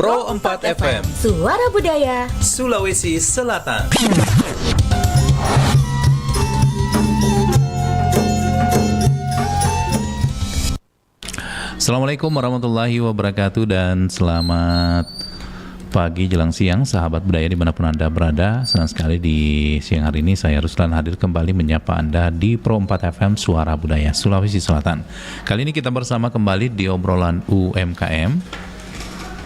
Pro 4 FM, Suara Budaya Sulawesi Selatan. Assalamualaikum warahmatullahi wabarakatuh dan selamat pagi jelang siang sahabat budaya dimanapun Anda berada. Senang sekali di siang hari ini saya Ruslan hadir kembali menyapa Anda di Pro 4 FM Suara Budaya Sulawesi Selatan. Kali ini kita bersama kembali di obrolan UMKM.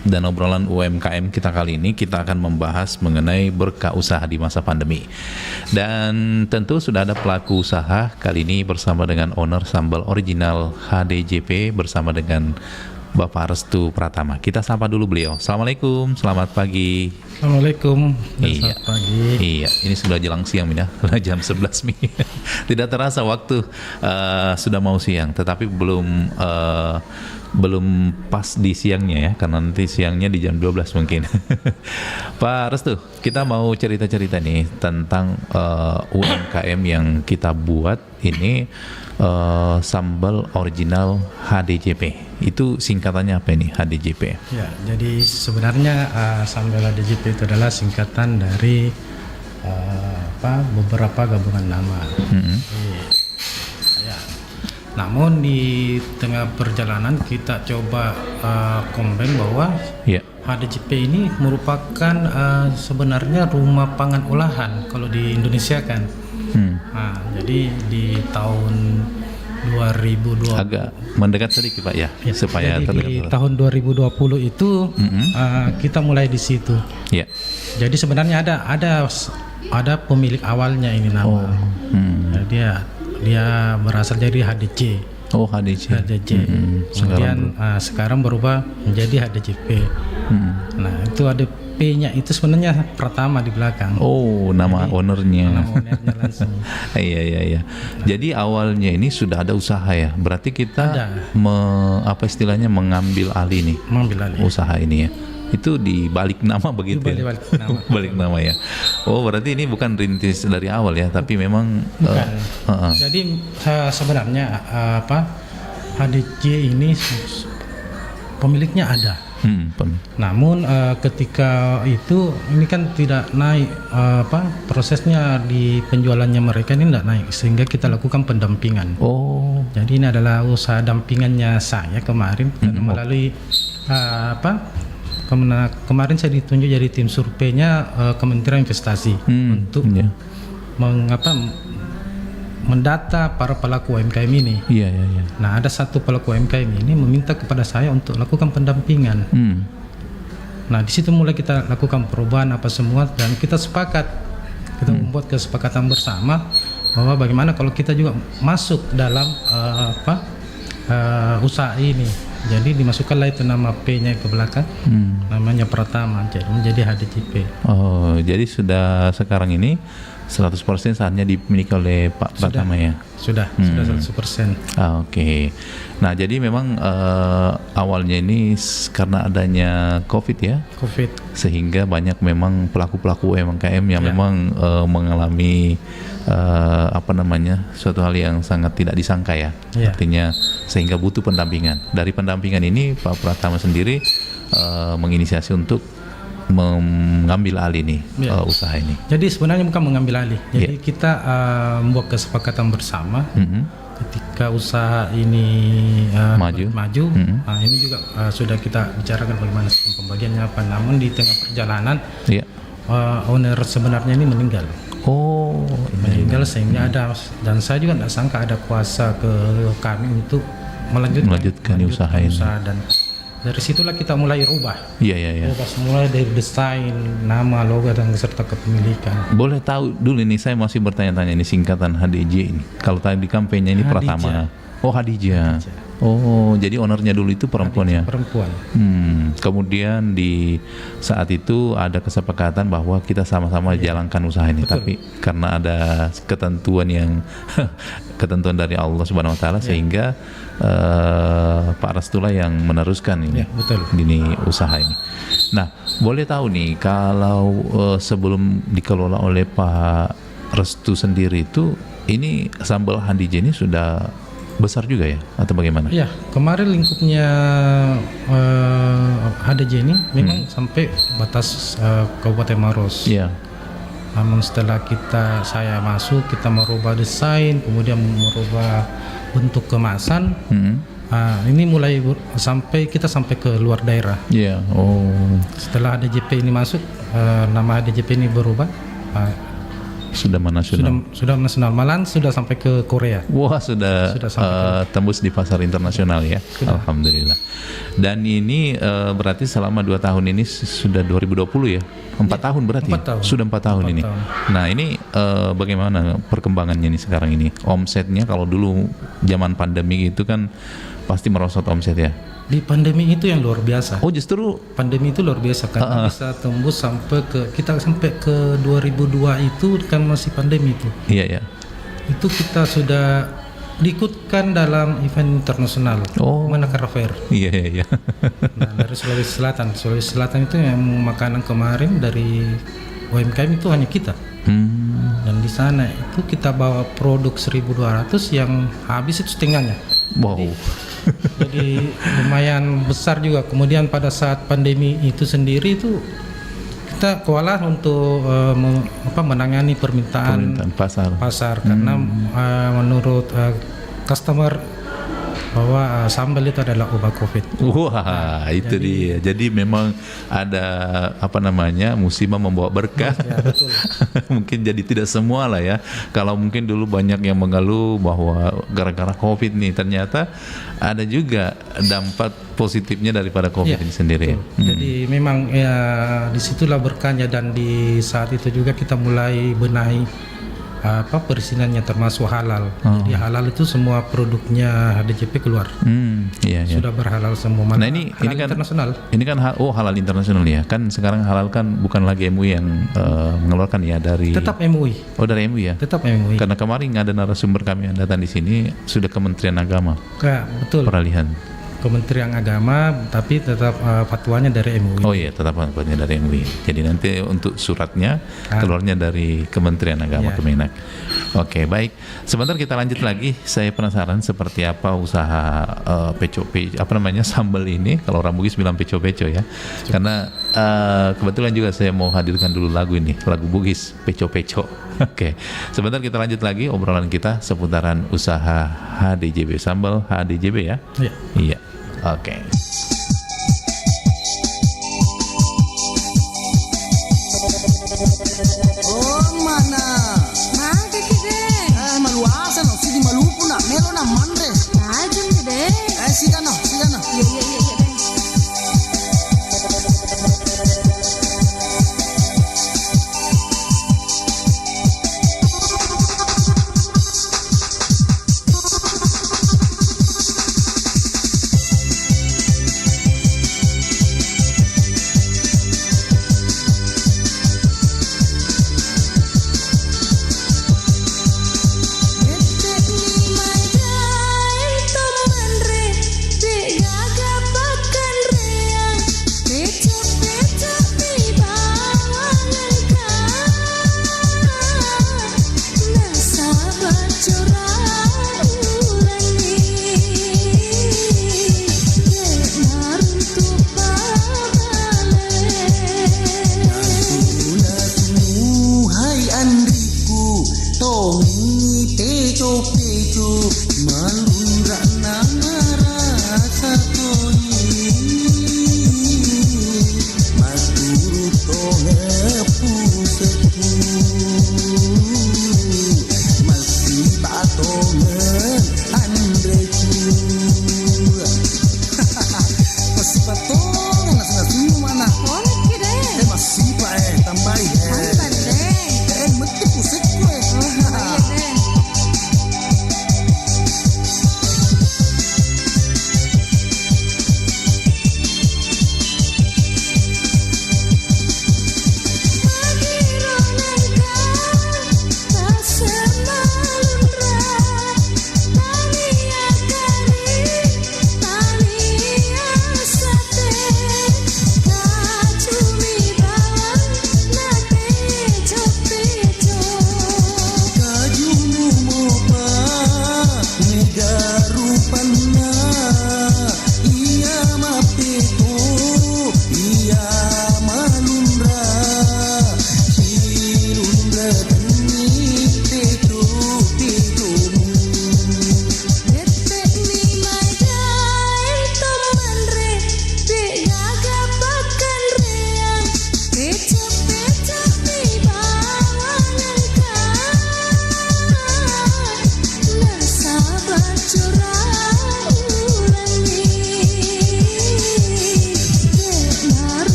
Dan obrolan UMKM kita kali ini kita akan membahas mengenai berkah usaha di masa pandemi. Dan tentu sudah ada pelaku usaha kali ini bersama dengan owner Sambal Original HDJP bersama dengan Bapak Restu Pratama. Kita sapa dulu beliau. Assalamualaikum, selamat pagi. Assalamualaikum, Iya. selamat pagi. Iya, ini sudah jelang siang ya, jam 11 Mi. Tidak terasa waktu sudah mau siang, tetapi belum pas di siangnya ya, karena nanti siangnya di jam 12 mungkin. Pak Restu, kita mau cerita-cerita nih tentang UMKM yang kita buat ini, Sambal Original HDJP. Itu singkatannya apa ini HDJP? Ya, jadi sebenarnya Sambal HDJP itu adalah singkatan dari beberapa gabungan nama. Ya. Namun di tengah perjalanan kita coba combine bahwa HDJP ini merupakan sebenarnya rumah pangan olahan kalau di Indonesia kan. Nah, jadi di tahun 2020 agak mendekat sedikit Pak ya, supaya jadi di terdengar. tahun 2020 itu kita mulai di situ. Ya. Jadi sebenarnya ada pemilik awalnya ini nama. Dia berasal dari HDJ. Oh, HDJ. Kemudian sekarang berubah menjadi HDJP. Nah, itu ada P-nya itu sebenarnya pertama di belakang. Oh, nama ownernya. Nama ownernya langsung. Iya. Jadi awalnya ini sudah ada usaha ya. Berarti kita istilahnya mengambil alih nih. Mengambil alih usaha ini ya. Itu di balik nama begitu ya. Balik nama ya. Oh, berarti ini bukan rintis dari awal ya, tapi memang bukan. Jadi sebenarnya HDJ ini pemiliknya ada. Namun ketika itu ini kan tidak naik prosesnya di penjualannya mereka ini tidak naik sehingga kita lakukan pendampingan. Oh. Jadi ini adalah usaha dampingannya saya kemarin melalui kemarin saya ditunjuk jadi tim surveinya Kementerian Investasi untuk mendata para pelaku UMKM ini. Iya. Nah, ada satu pelaku UMKM ini meminta kepada saya untuk lakukan pendampingan. Nah, di situ mulai kita lakukan perubahan apa semua dan kita sepakat, kita membuat kesepakatan bersama bahwa bagaimana kalau kita juga masuk dalam usaha ini. Jadi dimasukkanlah itu nama P-nya ke belakang, namanya Pratama, jadi menjadi HDJP. Oh, jadi sudah sekarang ini 100% saatnya dimiliki oleh Pak Pratama ya? Sudah 100%. Oke. Nah, jadi memang awalnya ini karena adanya COVID ya? COVID. Sehingga banyak memang pelaku-pelaku UMKM yang memang mengalami suatu hal yang sangat tidak disangka ya. Artinya sehingga butuh pendampingan. Dari pendampingan ini Pak Pratama sendiri menginisiasi untuk mengambil alih nih usaha ini. Jadi sebenarnya bukan mengambil alih. Jadi kita membuat kesepakatan bersama ketika usaha ini maju. Ini juga sudah kita bicarakan bagaimana sistem pembagiannya apa. Namun di tengah perjalanan owner sebenarnya ini meninggal. Meninggal sehingga ada, dan saya juga tidak sangka ada kuasa ke kami untuk melanjutkan usaha ini. Dan dari situlah kita mulai rubah. Iya. Rubah semula dari desain, nama, logo dan serta kepemilikan. Boleh tahu dulu ini, saya masih bertanya-tanya ini singkatan HDJ ini. Kalau tadi kampanye ini Pratama. Oh, Hadijah. Oh, jadi ownernya dulu itu perempuan ya? Perempuan. Kemudian di saat itu ada kesepakatan bahwa kita sama-sama jalankan usaha ini. Betul. Tapi karena ada ketentuan dari Allah Subhanahu Wa Taala sehingga Pak Restulah yang meneruskan ini, ini usaha ini. Nah, boleh tahu nih kalau sebelum dikelola oleh Pak Restu sendiri itu, ini Sambal HDJ ini sudah besar juga ya atau bagaimana? Ya, kemarin lingkupnya HDJ ini memang sampai batas Kabupaten Maros. Iya. Namun setelah saya masuk, kita merubah desain, kemudian merubah bentuk kemasan. Ini mulai sampai ke luar daerah. Iya. Oh. Setelah HDJP ini masuk, nama HDJP ini berubah. Sudah nasional. Sudah nasional, malahan sudah sampai ke Korea. Wah, sudah tembus di pasar internasional ya. Sudah. Alhamdulillah. Dan ini berarti selama 2 tahun ini sudah 2020 ya. 4 tahun berarti. 4 tahun. Sudah 4 tahun ini. Nah, ini bagaimana perkembangannya nih sekarang ini? Omsetnya kalau dulu zaman pandemi itu kan pasti merosot omset ya. Di pandemi itu yang luar biasa. Oh, justru pandemi itu luar biasa karena bisa tembus sampai ke 2002 itu kan masih pandemi itu. Iya, ya. Itu kita sudah diikutkan dalam event internasional. Manakara Fair. Iya. Nah, dari Sulawesi Selatan. Sulawesi Selatan itu yang makanan kemarin dari UMKM itu hanya kita. Dan di sana itu kita bawa produk 1.200 yang habis itu setengahnya. Wow. Jadi lumayan besar juga. Kemudian pada saat pandemi itu sendiri itu kita kewalahan untuk menangani permintaan pasar karena menurut customer bahwa sambal itu adalah obat COVID. Wah, itu dia. Jadi memang ada musibah membawa berkah. Ya, betul. Mungkin jadi tidak semua lah ya. Kalau mungkin dulu banyak yang mengeluh bahwa gara-gara COVID nih, ternyata ada juga dampak positifnya daripada COVID ini sendiri. Jadi memang ya disitulah berkahnya, dan di saat itu juga kita mulai benahi perizinannya termasuk halal. Jadi halal itu semua produknya HDJP keluar. Sudah berhalal semua. Nah ini kan internasional. Ini kan halal internasional ya. Kan sekarang halal kan bukan lagi MUI yang mengeluarkan ya, dari. Tetap MUI. Oh, dari MUI ya. Tetap MUI. Karena kemarin ada narasumber kami yang datang di sini sudah Kementerian Agama. Ya, betul. Peralihan. Kementerian Agama, tapi tetap fatwanya dari MUI. Oh iya, tetap fatwanya dari MUI. Jadi nanti untuk suratnya keluarnya dari Kementerian Agama, Kemenak. Oke, baik. Sebentar kita lanjut lagi. Saya penasaran seperti apa usaha sambal ini. Kalau orang Bugis bilang peco-peco ya. Karena kebetulan juga saya mau hadirkan dulu lagu ini, lagu Bugis, peco-peco. Oke, sebentar kita lanjut lagi obrolan kita seputaran usaha HDJB Sambal, HDJB ya? Iya. Oke. Oh mana? Mana kekide? Malu asa no, sidi malu puna, melo na mandre. Ajun de. Sida no. Iya.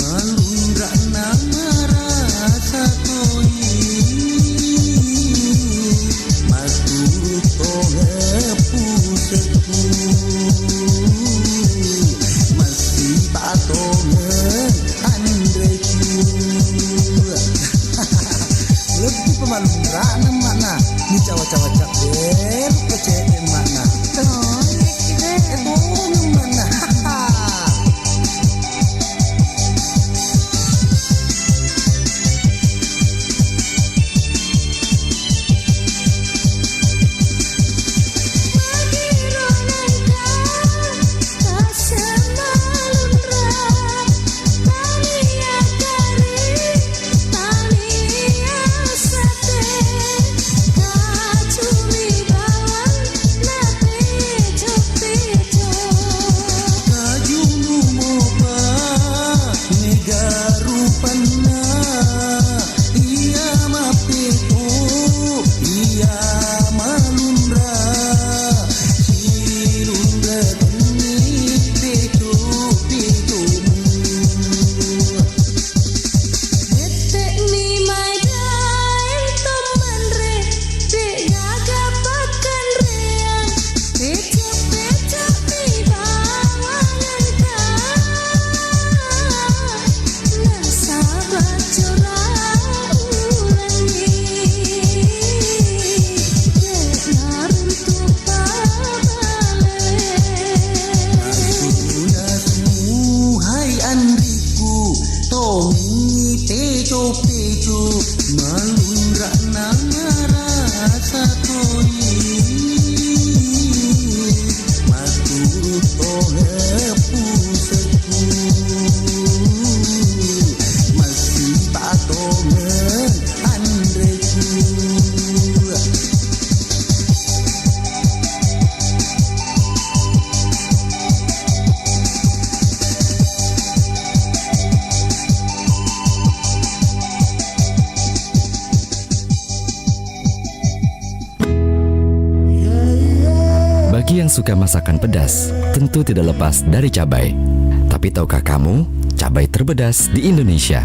Malundra nama rasa toi Maturut tohe puseku Masih patonge andreku Lebih pemalundra nama Ni cawa-cawa cak ber kecek mana Oh, kira. mana Malundra nama rasa toi Maturut tohe puseku Masih patonge andreku Bagi yang suka masakan pedas, tentu tidak lepas dari cabai. Tapi tahukah kamu, cabai terpedas di Indonesia?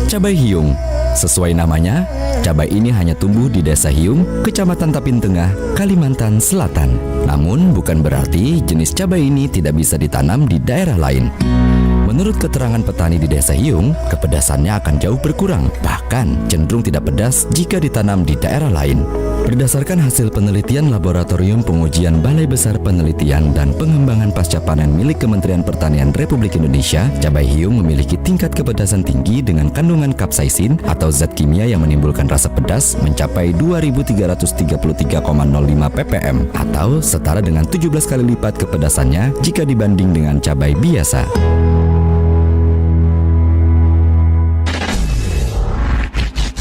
Cabai hiung. Sesuai namanya, cabai ini hanya tumbuh di Desa Hiung, Kecamatan Tapin Tengah, Kalimantan Selatan. Namun bukan berarti jenis cabai ini tidak bisa ditanam di daerah lain. Menurut keterangan petani di Desa Hiung, kepedasannya akan jauh berkurang, bahkan cenderung tidak pedas jika ditanam di daerah lain. Berdasarkan hasil penelitian Laboratorium Pengujian Balai Besar Penelitian dan Pengembangan Pasca Panen milik Kementerian Pertanian Republik Indonesia, cabai hiung memiliki tingkat kepedasan tinggi dengan kandungan kapsaisin atau zat kimia yang menimbulkan rasa pedas mencapai 2333,05 ppm atau setara dengan 17 kali lipat kepedasannya jika dibanding dengan cabai biasa.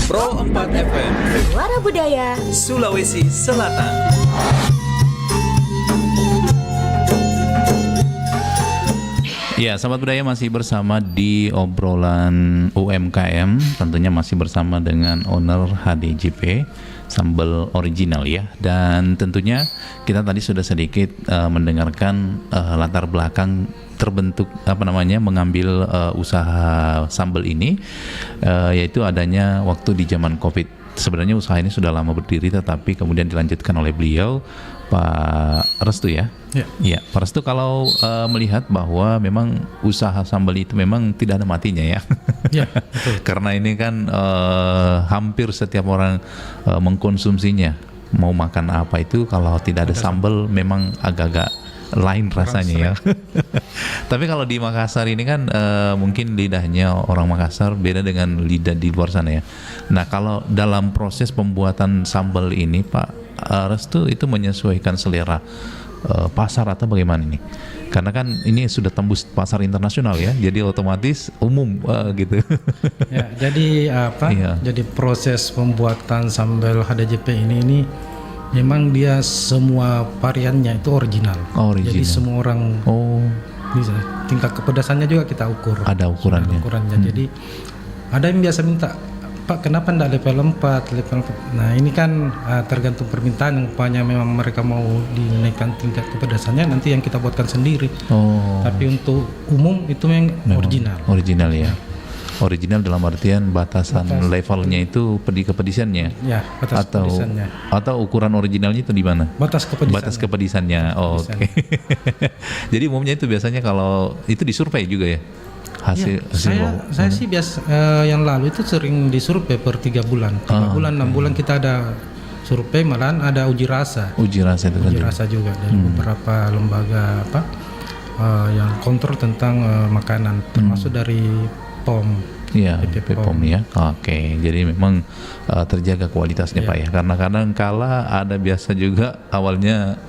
Pro 4 FM Suara Budaya Sulawesi Selatan. Ya, sahabat budaya masih bersama di obrolan UMKM, tentunya masih bersama dengan owner HDJP Sambal Original ya. Dan tentunya kita tadi sudah sedikit mendengarkan latar belakang terbentuk mengambil usaha sambal ini, yaitu adanya waktu di zaman Covid. Sebenarnya usaha ini sudah lama berdiri, tetapi kemudian dilanjutkan oleh beliau Pak Restu ya. Ya, Pak Restu, kalau melihat bahwa memang usaha sambal itu memang tidak ada matinya ya. Ya, betul. Karena ini kan hampir setiap orang mengkonsumsinya. Mau makan apa itu kalau tidak ada sambal memang agak-agak lain rasanya ya. Tapi kalau di Makassar ini kan mungkin lidahnya orang Makassar beda dengan lidah di luar sana ya. Nah, kalau dalam proses pembuatan sambal ini Pak Restu itu menyesuaikan selera pasar atau bagaimana ini? Karena kan ini sudah tembus pasar internasional ya, jadi otomatis umum gitu. Ya, jadi Iya. Jadi proses pembuatan sambal HDJP ini memang dia semua variannya itu original. Oh, original. Jadi semua orang bisa. Tingkat kepedasannya juga kita ukur. Ada ukurannya. Jadi ada yang biasa minta, Pak, kenapa enggak level 4, level 4? Nah, ini kan tergantung permintaan. Yang umpamanya memang mereka mau dinaikkan tingkat kepedasannya, nanti yang kita buatkan sendiri. Tapi untuk umum itu memang original. Original ya. Original dalam artian batasan levelnya itu kepedisannya. Ya, batas kepedisannya. Atau ukuran originalnya itu di mana? Batas kepedisannya. Batas kepedisannya. Oh, oke. Jadi umumnya itu biasanya kalau itu disurvei juga ya. Hasil saya sih yang lalu itu sering disurvei per 3 bulan. 3 bulan, 6 bulan kita ada survei, malahan ada uji rasa. Uji rasa itu uji rasa juga dari beberapa lembaga yang kontrol tentang makanan, termasuk dari POM. Iya, POM ya. Oke, jadi memang terjaga kualitasnya Pak ya. Karena kadang kala ada biasa juga awalnya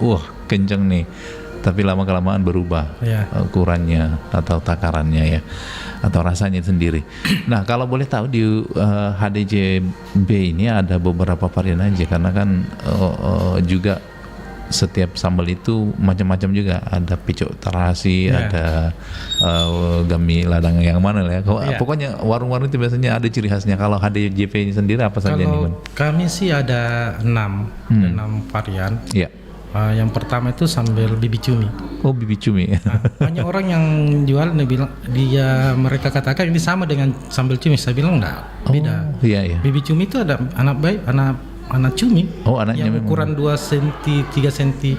kenceng nih, tapi lama-kelamaan berubah ukurannya atau takarannya ya, atau rasanya sendiri. Nah, kalau boleh tahu di HDJB ini ada beberapa varian aja, karena kan juga setiap sambal itu macam-macam juga, ada picok terasi, ada gami ladang yang mana lah ya. Pokoknya warung-warung itu biasanya ada ciri khasnya. Kalau HDJP ini sendiri apa saja nih, Bang? Kami sih ada 6 varian. Iya. Yang pertama itu sambal bibi cumi. Oh, bibi cumi. Nah, banyak orang yang jual bilang mereka katakan ini sama dengan sambal cumi. Saya bilang enggak, beda. Iya. Bibi cumi itu ada anak cumi. Oh, anaknya yang ukuran 2 cm, 3 cm.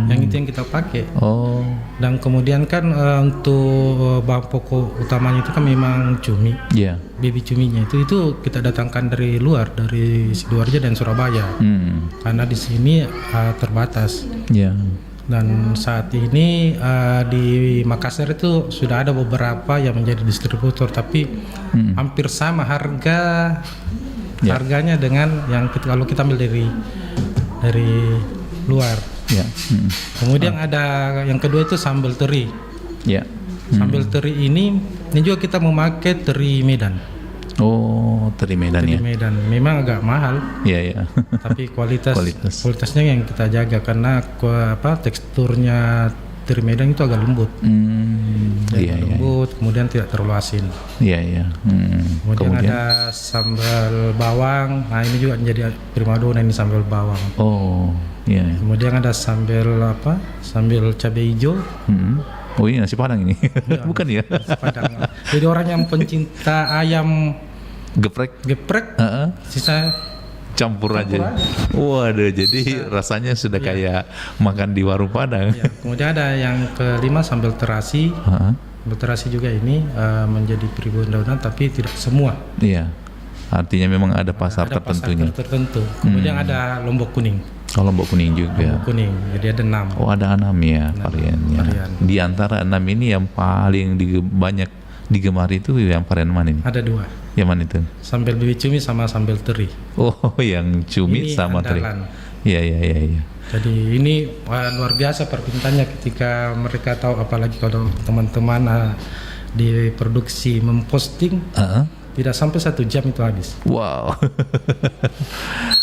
Yang itu yang kita pakai. Oh. Dan kemudian kan untuk bahan pokok utamanya itu kan memang cumi. Iya. Bibi cuminya itu kita datangkan dari luar, dari Sidoarjo dan Surabaya. Karena di sini terbatas. Iya. Dan saat ini di Makassar itu sudah ada beberapa yang menjadi distributor, tapi hampir sama harganya dengan yang kalau kita ambil dari luar. Kemudian ada yang kedua itu sambal teri. Sambal teri ini juga kita memakai teri Medan. Oh, teri Medan ya. Teri Medan memang agak mahal. Iya. Tapi kualitasnya yang kita jaga, karena teksturnya teri Medan itu agak lembut. Lembut, kemudian tidak terlalu asin. Iya. Kemudian ada sambal bawang. Nah, ini juga menjadi primadona, ini sambal bawang. Oh, iya. Kemudian ada sambal Sambal cabai hijau. Oh, ini nasi Padang ini. Bukan ya? Nasi Padang. Jadi orang yang pencinta ayam geprek, sisa campur aja. Waduh, jadi rasanya sudah kayak makan di warung Padang. Kemudian ada yang kelima sambal terasi. Sambal terasi juga ini menjadi primadona, tapi tidak semua. Iya. Artinya memang ada pasar tertentunya. Kemudian ada lombok kuning. Oh, lombok kuning juga. Lombok kuning. Jadi ada 6. Oh, ada 6 ya variannya. Di antara 6 ini yang paling banyak digemari itu yang varian mana ini? Ada 2. Yang mana itu? Sambal bibi cumi sama sambal teri. Oh, yang cumi ini sama teri. Iya. Jadi ini luar biasa permintaannya ketika mereka tahu, apalagi kalau teman-teman di produksi memposting, tidak sampai 1 jam itu habis. Wow.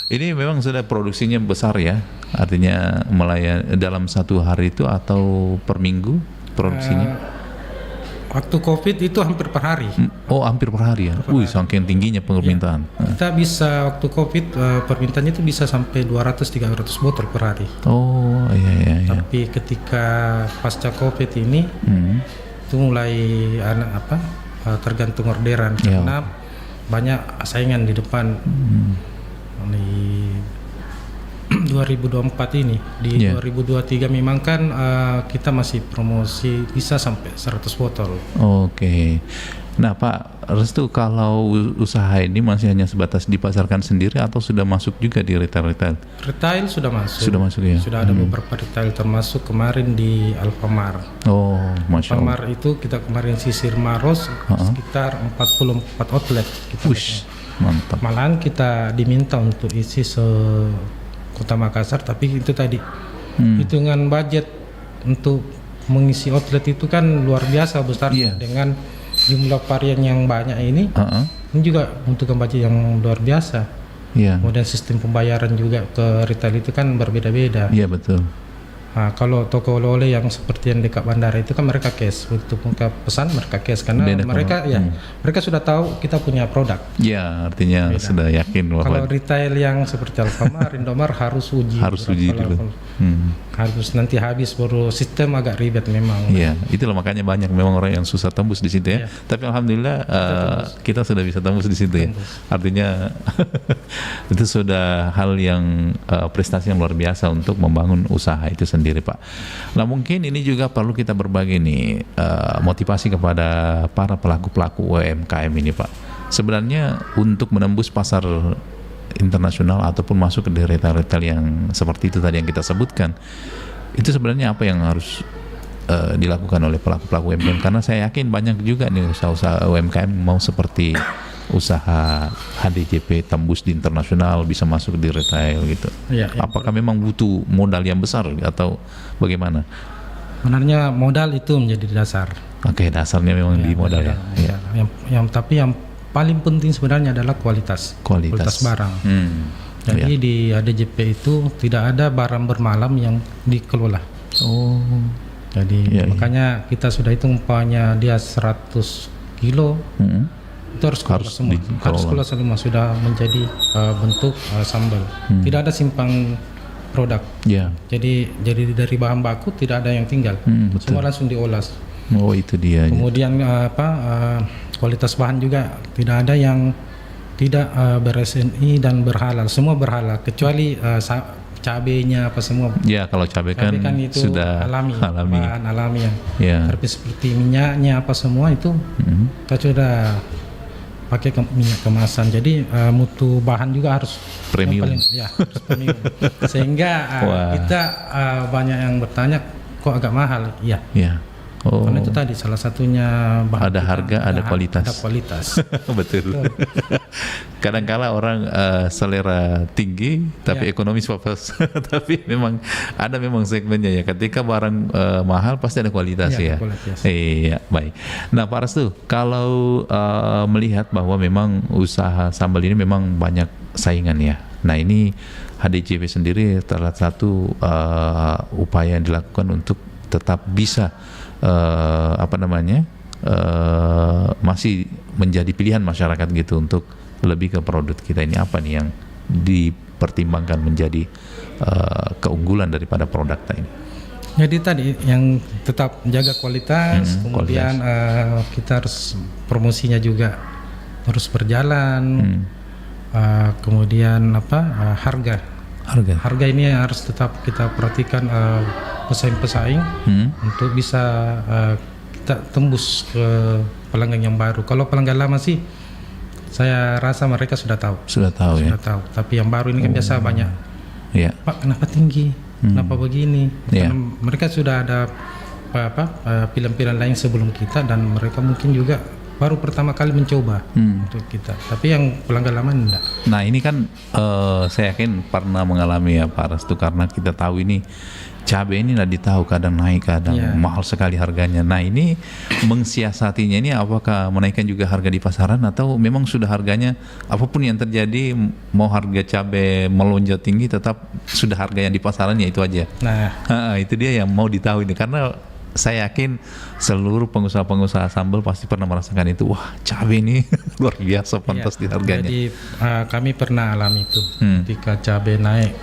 Ini memang sudah produksinya besar ya, artinya melayani dalam 1 hari itu atau per minggu produksinya? Waktu COVID itu hampir per hari. Oh, hampir per hari ya. Saking tingginya permintaan. Kita bisa waktu COVID permintaannya itu bisa sampai 200-300 botol per hari. Oh, iya. Tapi ketika pasca COVID ini itu mulai tergantung orderan, karena banyak saingan di depan. Di 2024 ini, di 2023 memang kan kita masih promosi bisa sampai 100 botol. Oke. Nah, Pak Restu, kalau usaha ini masih hanya sebatas dipasarkan sendiri atau sudah masuk juga di retail? Retail sudah masuk. Sudah masuk ya? Sudah ada beberapa retail, termasuk kemarin di Alfamart. Oh, Masya Allah. Alfamart itu kita kemarin sisir Maros sekitar 44 outlet. Mantap. Malahan kita diminta untuk isi Kota Makassar, tapi itu tadi hitungan budget untuk mengisi outlet itu kan luar biasa besar. Dengan jumlah varian yang banyak ini juga membutuhkan budget yang luar biasa. Kemudian sistem pembayaran juga ke retail itu kan berbeda-beda. Iya, betul. Kalau toko oleh-oleh yang seperti yang dekat bandara itu kan mereka cash, begitu mereka pesan mereka cash karena mereka mereka sudah tahu kita punya produk. Ya, artinya beda. Sudah yakin bahwa kalau retail yang seperti Alfamart, Indomaret harus uji. Harus uji dulu. Harus nanti habis baru sistem agak ribet memang. Iya, itulah makanya banyak memang orang yang susah tembus di situ ya. Tapi alhamdulillah kita sudah bisa tembus di situ ya. Artinya itu sudah hal yang prestasi yang luar biasa untuk membangun usaha itu sendiri, Pak. Nah, mungkin ini juga perlu kita berbagi nih motivasi kepada para pelaku-pelaku UMKM ini, Pak. Sebenarnya untuk menembus pasar internasional ataupun masuk ke retail-retail yang seperti itu tadi yang kita sebutkan, itu sebenarnya apa yang harus dilakukan oleh pelaku-pelaku UMKM? Karena saya yakin banyak juga nih usaha-usaha UMKM mau seperti usaha HDJP tembus di internasional, bisa masuk di retail gitu. Apakah memang butuh modal yang besar atau bagaimana? Sebenarnya modal itu menjadi dasar. Oke, dasarnya memang di modal ya. Tapi yang paling penting sebenarnya adalah kualitas barang. Jadi di HDJP itu tidak ada barang bermalam yang dikelola. Jadi makanya kita sudah hitung umpamanya dia 100 kilo. Itu harus keluar semua sudah menjadi bentuk sambal. Tidak ada simpang produk. Jadi dari bahan baku tidak ada yang tinggal. Semua langsung diolah. Itu dia. Kemudian kualitas bahan juga tidak ada yang tidak ber-SNI dan berhalal. Semua berhalal kecuali cabenya apa semua. Ya, kalau cabai kan itu sudah alami. Bahan alami yang. Tapi seperti minyaknya apa semua itu kita sudah pakai minyak kemasan, jadi mutu bahan juga harus premium. Harus premium. Sehingga kita banyak yang bertanya kok agak mahal. Karena itu tadi salah satunya bahan ada harga, ada kualitas. Ada kualitas. Betul. Kadang-kala orang selera tinggi tapi ekonomis papas. Tapi memang ada segmennya ya. Ketika barang mahal pasti ada kualitas ya. Iya, baik. Nah, Pak Restu, kalau melihat bahwa memang usaha sambal ini memang banyak saingan ya. Nah, ini HDJP sendiri salah satu upaya yang dilakukan untuk tetap bisa masih menjadi pilihan masyarakat gitu untuk lebih ke produk kita ini. Apa nih yang dipertimbangkan menjadi keunggulan daripada produk kita ini? Jadi tadi yang tetap menjaga kualitas, kemudian kita harus promosinya juga harus berjalan, kemudian harga ini harus tetap kita perhatikan pesaing-pesaing untuk bisa kita tembus ke pelanggan yang baru. Kalau pelanggan lama sih saya rasa mereka sudah tahu. Sudah tahu. Tapi yang baru ini kan biasa banyak. Pak, kenapa tinggi? Kenapa begini? Karena mereka sudah ada pilihan-pilihan lain sebelum kita dan mereka mungkin juga baru pertama kali mencoba untuk kita. Tapi yang pelanggan lama enggak. Nah, ini kan saya yakin pernah mengalami ya Pak Restu, karena kita tahu ini cabai ini tadi tahu kadang naik, kadang mahal sekali harganya. Nah, ini mensiasatinya ini apakah menaikkan juga harga di pasaran atau memang sudah harganya apapun yang terjadi, mau harga cabai melonjak tinggi tetap sudah harga yang di pasarannya itu aja. Nah, itu dia yang mau ditahu ini, karena saya yakin seluruh pengusaha-pengusaha sambal pasti pernah merasakan itu. Wah, cabai ini luar biasa fantastis harganya. Jadi kami pernah alami itu ketika cabai naik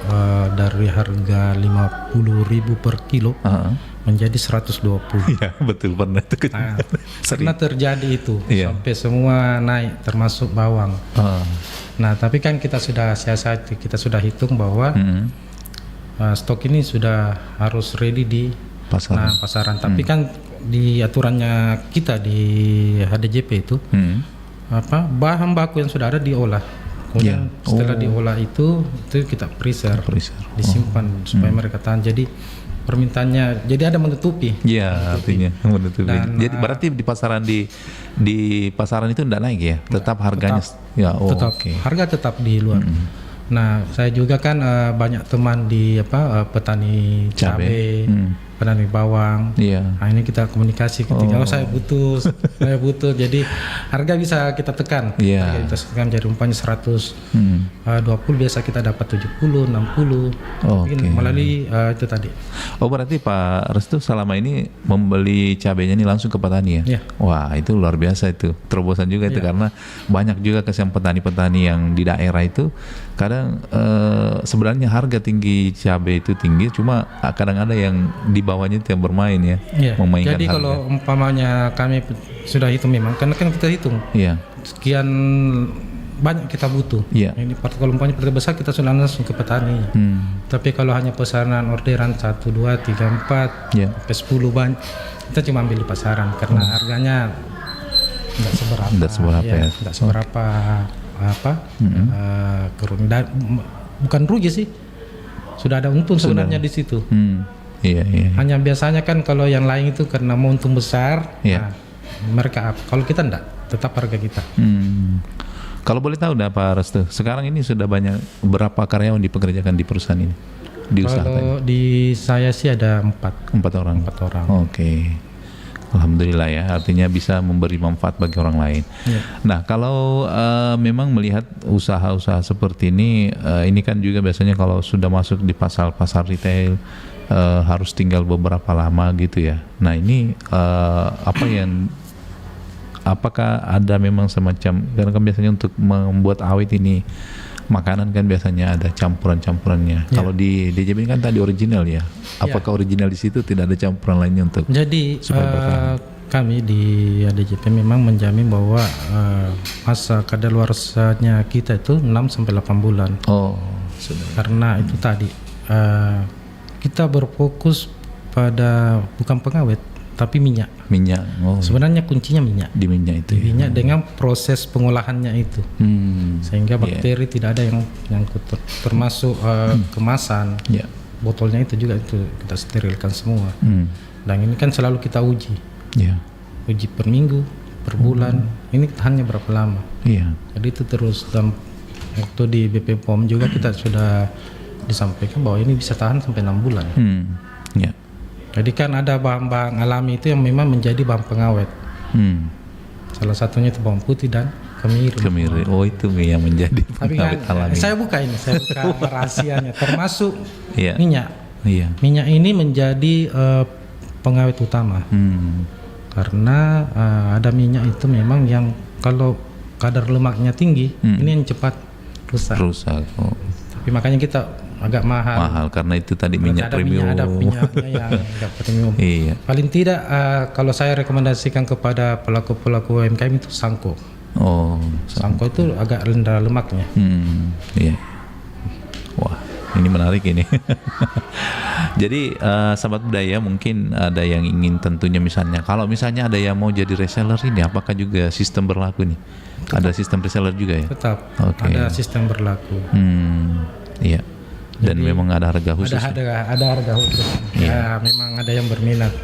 dari harga 50.000 per kilo menjadi 120. Iya, betul, pernah itu. Pernah terjadi itu sampai semua naik termasuk bawang. Nah, tapi kan kita sudah siasati, kita sudah hitung bahwa stok ini sudah harus ready di pasaran. Tapi kan di aturannya kita di HDJP itu bahan baku yang sudah ada diolah. Kemudian setelah diolah itu kita preserve. Disimpan supaya mereka tahan. Jadi permintaannya jadi ada menutupi. Artinya menutupi. Dan, jadi berarti di pasaran di pasaran itu tidak naik ya? Tetap harganya harga tetap di luar. Nah, saya juga kan banyak teman di petani cabai. petani bawang. Nah ini kita komunikasi ketika saya butuh, jadi harga bisa kita tekan. Harga kita tekan jadi umpamanya 120 biasa kita dapat 70, 60. Melalui itu tadi. Oh berarti Pak Restu selama ini membeli cabenya ini langsung ke petani ya? Wah itu luar biasa itu, terobosan juga itu karena banyak juga kesian petani-petani yang di daerah itu kadang sebenarnya harga tinggi cabai itu tinggi, cuma kadang ada yang di bawahnya itu yang bermain ya, memainkan jadi harga. Kalau umpamanya kami sudah hitung memang, karena kan kita hitung sekian banyak kita butuh. Ini kalau umpamanya partai besar kita sudah langsung ke petani. Tapi kalau hanya pesanan orderan 1, 2, 3, 4 sampai 10 banyak, kita cuma ambil di pasaran karena harganya nggak seberapa bukan rugi sih, sudah ada untung sebenarnya di situ. Hanya biasanya kan kalau yang lain itu karena mau untung besar, mereka kalau kita enggak, tetap harga kita. Kalau boleh tahu Pak Restu, sekarang ini sudah berapa karyawan dipekerjakan di perusahaan ini? Di usaha kalau di saya sih ada 4 orang. Alhamdulillah ya, artinya bisa memberi manfaat bagi orang lain. Nah kalau memang melihat usaha-usaha seperti ini kan juga biasanya kalau sudah masuk di pasar retail harus tinggal beberapa lama gitu ya. Nah ini apakah ada memang semacam, karena kan biasanya untuk membuat awet ini makanan kan biasanya ada campuran-campurannya. Kalau di DJP ini kan tadi original ya. Apakah original di situ tidak ada campuran lainnya untuk? Jadi kami di DJP memang menjamin bahwa masa kadaluarsanya kita itu 6-8 bulan. Karena itu tadi kita berfokus pada bukan pengawet tapi minyak. Sebenarnya kuncinya minyak. Di minyak itu. Minyak dengan proses pengolahannya itu, sehingga bakteri tidak ada yang nyangkut, termasuk kemasan. Botolnya itu juga itu kita sterilkan semua. Dan ini kan selalu kita uji. Uji per minggu, per bulan. Ini tahannya berapa lama? Jadi itu terus. Dan waktu di BP POM juga kita sudah disampaikan bahwa ini bisa tahan sampai 6 bulan. Jadi kan ada bahan-bahan alami itu yang memang menjadi bahan pengawet. Salah satunya itu bawang putih dan kemiri. Oh itu yang menjadi pengawet alami. Saya buka rahasianya, termasuk minyak. Minyak ini menjadi pengawet utama. Karena ada minyak itu memang yang kalau kadar lemaknya tinggi, ini yang cepat rusak. Tapi makanya kita agak mahal karena itu tadi minyak premium. Ada minyaknya yang agak premium. Paling tidak kalau saya rekomendasikan kepada pelaku UMKM itu Sanko. Sanko itu agak rendah lemaknya. Wah, ini menarik ini. Jadi sahabat budaya, mungkin ada yang ingin tentunya misalnya, kalau misalnya ada yang mau jadi reseller ini, apakah juga sistem berlaku nih? Ada sistem reseller juga ya? Tetap. Ada sistem berlaku. Dan jadi, memang ada harga khusus. Ada harga khusus. Memang ada yang berminat.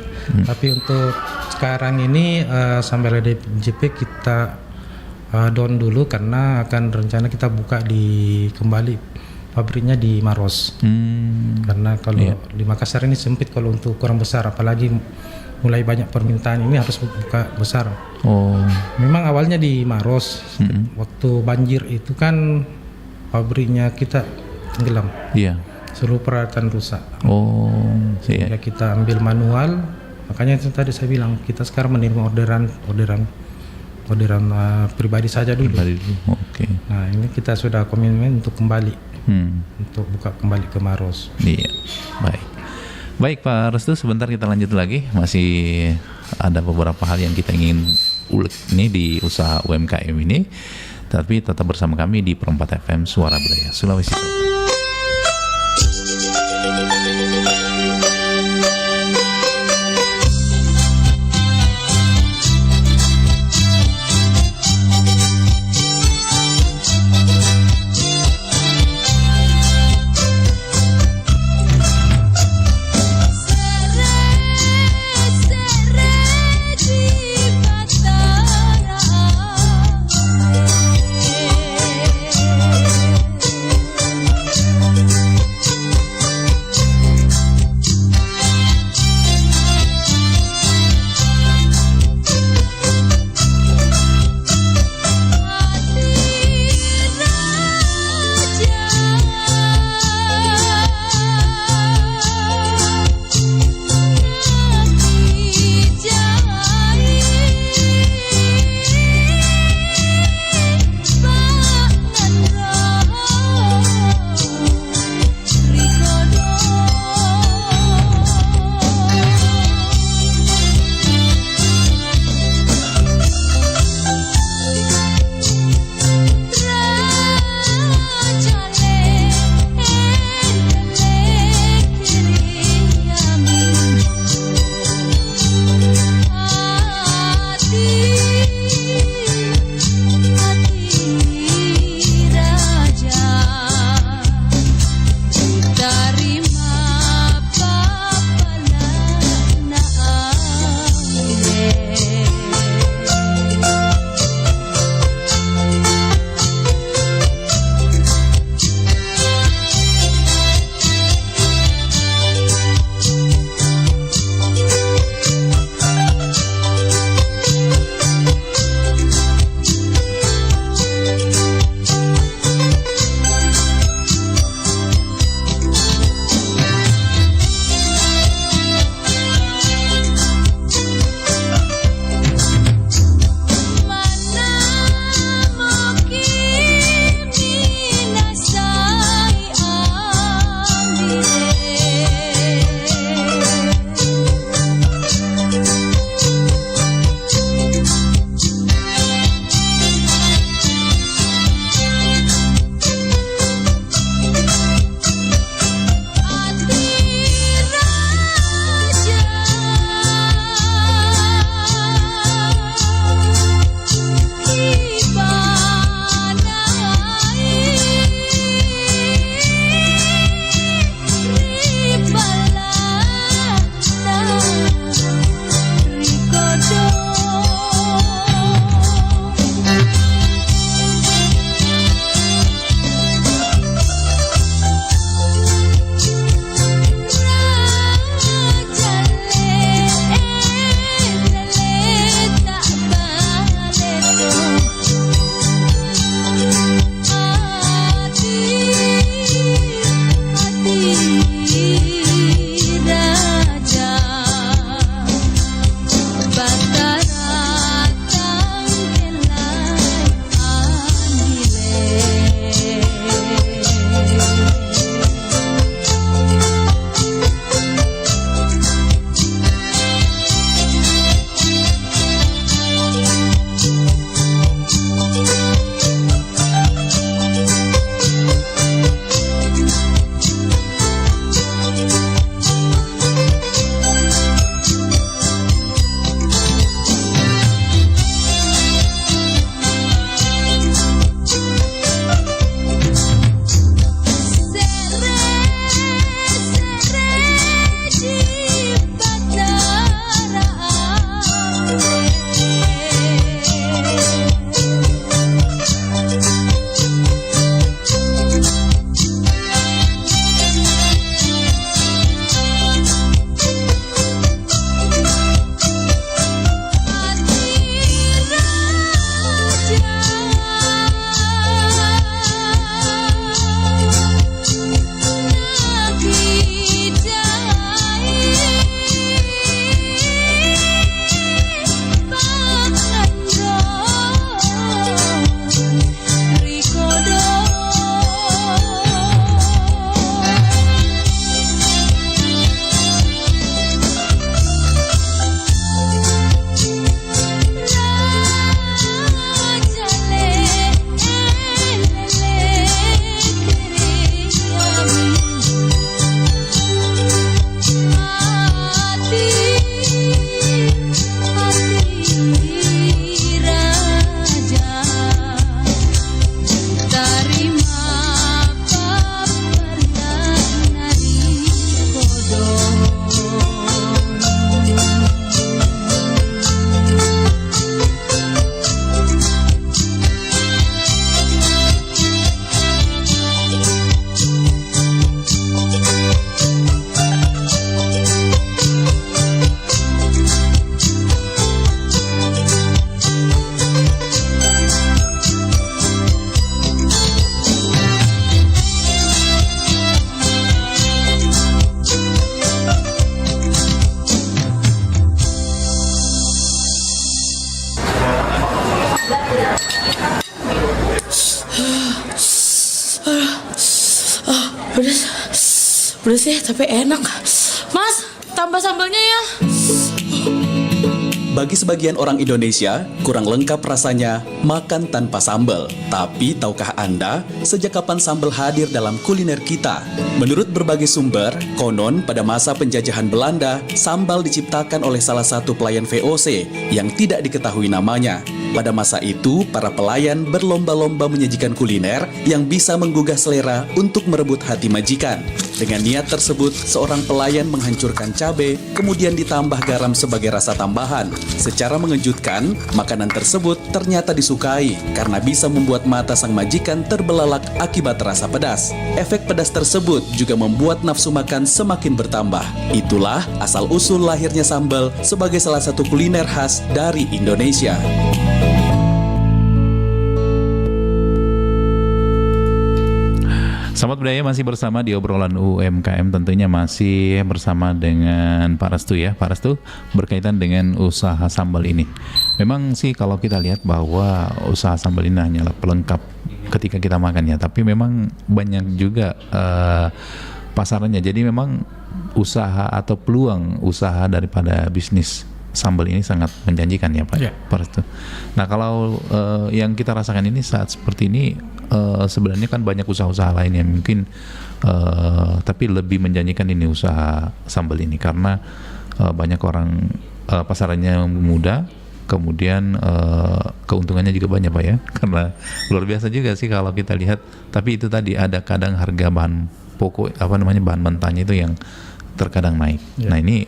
Tapi untuk sekarang ini sampai di DJP kita down dulu karena akan rencana kita buka kembali pabriknya di Maros. Karena kalau di Makassar ini sempit kalau untuk ukuran besar, apalagi mulai banyak permintaan ini harus buka besar. Memang awalnya di Maros. Waktu banjir itu kan pabriknya kita tenggelam. Seluruh peralatan rusak. Sehingga kita ambil manual. Makanya itu tadi saya bilang kita sekarang menerima orderan pribadi saja dulu. Nah ini kita sudah komitmen untuk kembali untuk buka kembali ke Maros. Baik Pak Restu, sebentar kita lanjut lagi. Masih ada beberapa hal yang kita ingin ulik nih di usaha UMKM ini. Tapi tetap bersama kami di Pro 4 FM Suara Budaya Sulawesi Selatan. Pedes ya, tapi enak. Mas, tambah sambalnya ya. Bagi sebagian orang Indonesia, kurang lengkap rasanya makan tanpa sambal. Tapi tahukah Anda, sejak kapan sambal hadir dalam kuliner kita? Menurut berbagai sumber, konon pada masa penjajahan Belanda, sambal diciptakan oleh salah satu pelayan VOC yang tidak diketahui namanya. Pada masa itu, para pelayan berlomba-lomba menyajikan kuliner yang bisa menggugah selera untuk merebut hati majikan. Dengan niat tersebut, seorang pelayan menghancurkan cabai, kemudian ditambah garam sebagai rasa tambahan. Secara mengejutkan, makanan tersebut ternyata disukai karena bisa membuat mata sang majikan terbelalak akibat rasa pedas. Efek pedas tersebut juga membuat nafsu makan semakin bertambah. Itulah asal-usul lahirnya sambal sebagai salah satu kuliner khas dari Indonesia. Sahabat Budaya masih bersama di obrolan UMKM, tentunya masih bersama dengan Pak Restu ya. Pak Restu, berkaitan dengan usaha sambal ini. Memang sih kalau kita lihat bahwa usaha sambal ini hanyalah pelengkap ketika kita makan ya, tapi memang banyak juga pasarannya. Jadi memang usaha atau peluang usaha daripada bisnis sambal ini sangat menjanjikan ya Pak. Ya. Pak Restu. Nah kalau yang kita rasakan ini saat seperti ini, sebenarnya kan banyak usaha-usaha lain yang mungkin tapi lebih menjanjikan ini usaha sambal ini karena banyak orang pasarannya mudah, kemudian keuntungannya juga banyak Pak ya, karena luar biasa juga sih kalau kita lihat. Tapi itu tadi ada kadang harga bahan pokok bahan mentahnya itu yang terkadang naik. Nah ini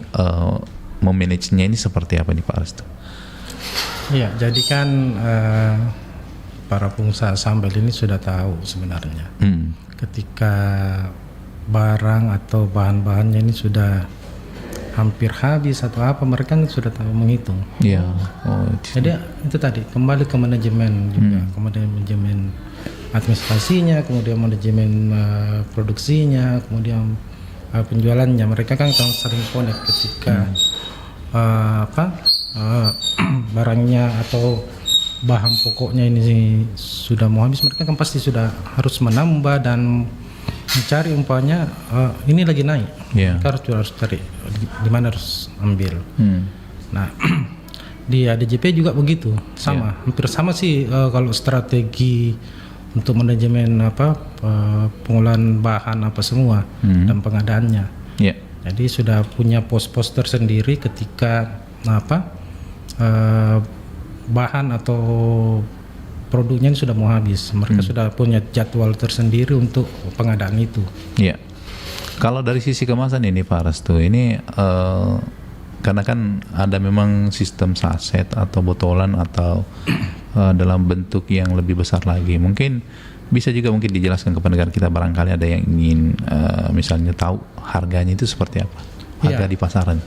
memanagenya ini seperti apa nih Pak Restu? Iya, jadi kan para pengusaha sambal ini sudah tahu sebenarnya ketika barang atau bahan-bahannya ini sudah hampir habis atau apa, mereka kan sudah tahu menghitung. Iya. Jadi itu tadi kembali ke manajemen juga, kemudian manajemen administrasinya, kemudian manajemen produksinya, kemudian penjualannya. Mereka kan sering connect ketika barangnya atau bahan pokoknya ini sudah mau habis, mereka kan pasti sudah harus menambah dan mencari umpamanya ini lagi naik. Mereka harus cari di mana harus ambil. Nah di ADJP juga begitu, sama hampir sama sih kalau strategi untuk manajemen pengolahan bahan apa semua dan pengadaannya. Jadi sudah punya pos-pos tersendiri ketika bahan atau produknya ini sudah mau habis. Mereka sudah punya jadwal tersendiri untuk pengadaan itu. Iya. Kalau dari sisi kemasan ini Pak Restu, ini karena kan ada memang sistem saset atau botolan atau dalam bentuk yang lebih besar lagi. Mungkin bisa juga mungkin dijelaskan kepada negara kita, barangkali ada yang ingin misalnya tahu harganya itu seperti apa, harga di pasaran.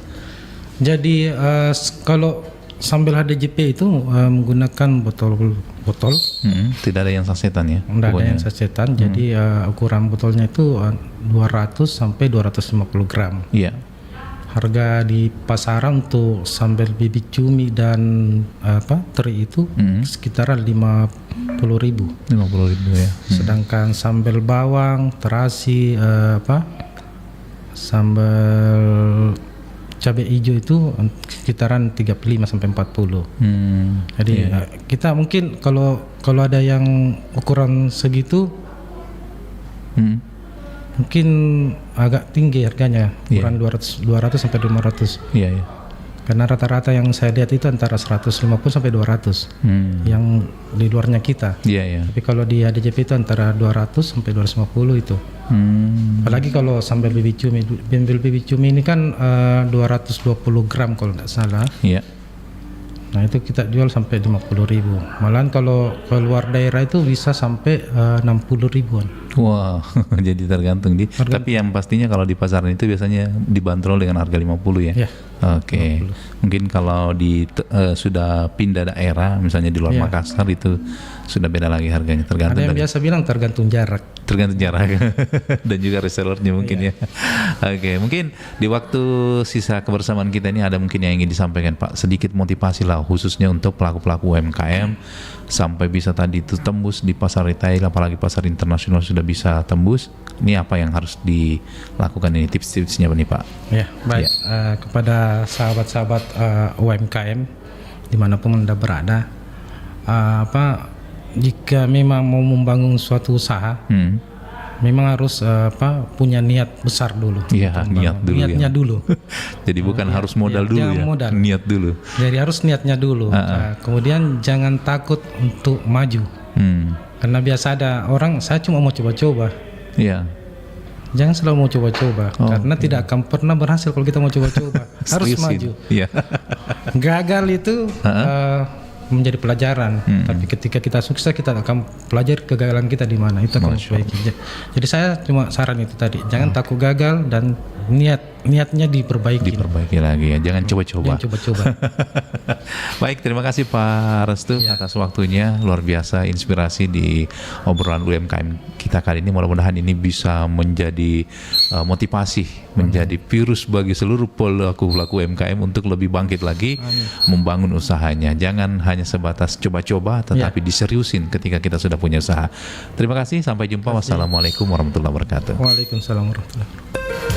Jadi kalau sambal HDJP itu menggunakan botol. Tidak ada yang sasetan ya? Tidak ada yang sasetan. Jadi ukuran botolnya itu 200 sampai 250 gram. Iya. Harga di pasaran untuk sambal bibit cumi dan teri itu sekitaran 50.000. 50.000 ya. Sedangkan sambal bawang, terasi, sambal cabai hijau itu sekitaran 35 sampai 40. Jadi kita mungkin kalau ada yang ukuran segitu mungkin agak tinggi harganya, ukuran 200 sampai 500. Iya. Karena rata-rata yang saya lihat itu antara 150 sampai 200 yang di luarnya kita. Tapi kalau di ADJP itu antara 200 sampai 250 itu. Apalagi kalau sambal bibit cumi. Sambal bibit cumi ini kan 220 gram kalau tidak salah. Nah itu kita jual sampai 50.000. Malahan kalau keluar daerah itu bisa sampai 60.000-an. Wah, jadi tergantung. Tapi yang pastinya kalau di pasaran itu biasanya dibanderol dengan harga 50 ya? Oke. Mungkin kalau sudah pindah daerah, misalnya di luar Makassar itu sudah beda lagi harganya, tergantung. Ada yang biasa bilang tergantung jarak. Tergantung jarak dan juga resellernya mungkin ya. Oke, mungkin di waktu sisa kebersamaan kita ini ada mungkin yang ingin disampaikan Pak, sedikit motivasi lah khususnya untuk pelaku-pelaku UMKM sampai bisa tadi itu tembus di pasar retail, apalagi pasar internasional sudah bisa tembus, ini apa yang harus dilakukan ini, tips-tipsnya nih Pak? Ya, baik. Kepada sahabat-sahabat UMKM dimanapun Anda berada, jika memang mau membangun suatu usaha, memang harus punya niat besar dulu. Iya, niatnya dulu. Jadi bukan harus modal dulu ya. Modal. Niat dulu. Jadi harus niatnya dulu. Kemudian jangan takut untuk maju. Karena biasa ada orang, saya cuma mau coba-coba. Iya. Jangan selalu mau coba-coba, karena tidak akan pernah berhasil kalau kita mau coba-coba. Harus maju. Iya. Gagal itu menjadi pelajaran, tapi ketika kita sukses kita akan pelajari kegagalan kita di mana, itu akan perbaiki. Jadi saya cuma saran itu tadi, jangan takut gagal dan niatnya diperbaiki lagi ya, jangan coba-coba. Baik, terima kasih Pak Restu atas waktunya, luar biasa inspirasi di obrolan UMKM kita kali ini. Mudah-mudahan ini bisa menjadi motivasi, menjadi virus bagi seluruh pelaku UMKM untuk lebih bangkit lagi membangun usahanya. Jangan hanya sebatas coba-coba, tetapi diseriusin ketika kita sudah punya usaha. Terima kasih, sampai jumpa. Wassalamualaikum warahmatullahi wabarakatuh. Waalaikumsalam warahmatullahi wabarakatuh.